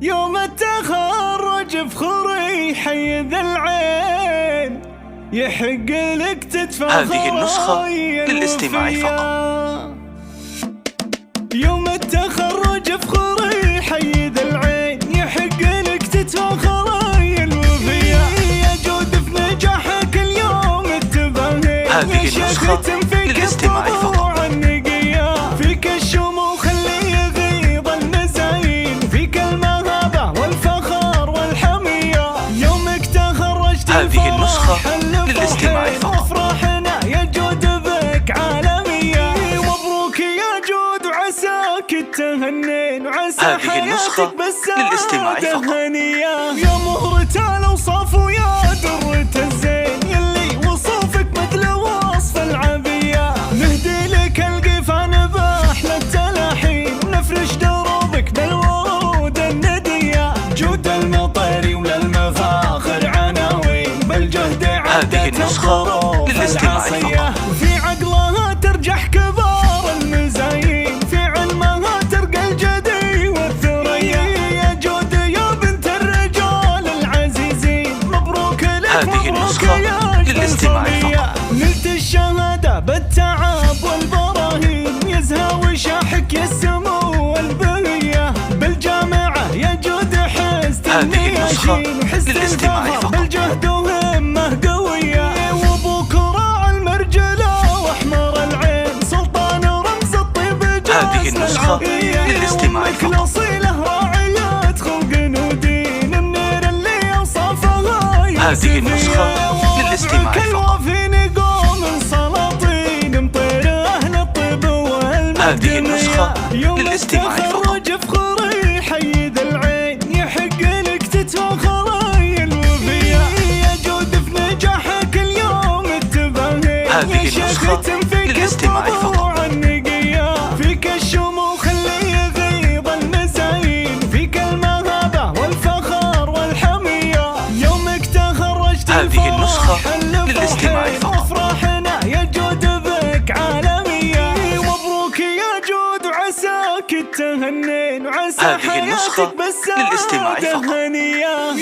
يوم التخرج فخوري حي ذا العين، يحق لك تتفاخر. هذه النسخة للاستماع فقط. يوم التخرج فخوري حي ذا العين، يحق لك تتفاخر الوفية. يجود في نجاحك اليوم التباهي. هذه النسخة للاستماع فقط. فيك الشموخ اللي يغيض المزايين، فيك المهابة والفخر والحمية. يومك تخرجت هذه النسخة للاستماع فقط. افرحنا يا جود بك عالمية. مبروك يا جود وعساك التهنين، وعسى هذه النسخة للاستماع فقط. يا مهرة الأوصاف ويا درة الزين، يلي وصوفك مثل وصف العبية. نهدي لك القفان بأحلى التلاحين، نفرش دروبك بالورود الندية. جود المطير وللمفاخر عناوين، بالجهد هذه النسخة للاستماع فقط. في عقلها ترجح كبار المزايين، في علمها ترقى الجدي والثريا. يا جود يا بنت الرجال العزيزين، مبروك لك. هذه النسخة للاستماع فقط. نلت الشهادة بالتعب والبراهين، يزهى وشاحك يا السمو والبهية. بالجامعة يا جود حزت هذه النسخة للاستماع فقط. بالجهد وهمة قوية. وابوك راعى المرجلة واحمر العين، سلطان رمز الطيب جاز. هذه النسخة للاستماع فقط. اصيله راعية خلق ودين، منير اللي اوصافها. هذه النسخة للاستماع فقط. هذه النسخة للاستماع فقط. فخوري حي ذا العين، يحق لك تتفاخر الوفية. يا جود في نجاحك اليوم التباهي. هذه النسخة للاستماع فقط. فيك الشموخ اللي يغيض المزايين، فيك المهابة والفخر والحمية. يومك تخرجت هذه النسخة للاستماع فقط. افرحنا يا جود بك عالمية. مبروك يا جود وعساك التهنين، وعسى هذه النسخة للاستماع فقط.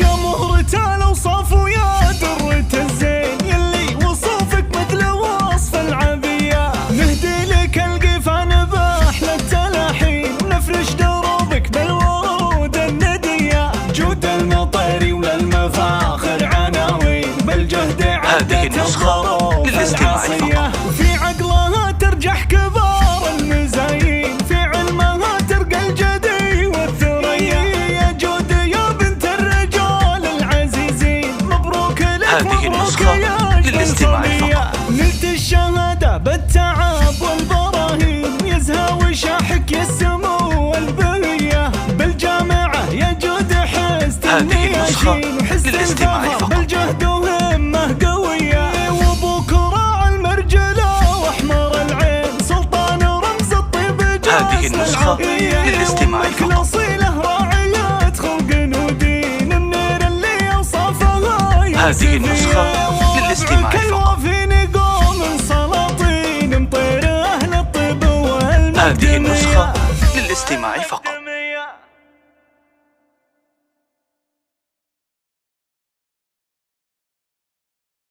يا مهرة الأوصاف ويا درة الزين، يلي وصوفك مثل وصف العبية. نهدي لك القفان بأحلى التلاحين، نفرش دروبك بالورود الندية. جود المطير وللمفاخر عناوين، بالجهد هذه النسخة للاستماع فقط. في عقلها ترجح كبار المزايين، في علمها ترقى الجدي والثريا. يا جود يا بنت الرجال العزيزين، مبروك لك. هذه النسخة للاستماع فقط. نلت الشهادة بالتعب والبراهين، يزهى وشاحك يا السمو والبهية. بالجامعة يا جود حزت هذه النسخة للاستماع فقط. بالجهد وهمة قوية. وابوك راعى المرجلة واحمر العين، سلطان رمز الطيب جاز. هذه النسخة للاستماع فقط. اصيله راعية خلق ودين، منير اللي اوصافها. هذه النسخة للاستماع فقط. سلاطين مطير اهل الطب والمجد. هذه النسخة للاستماع فقط.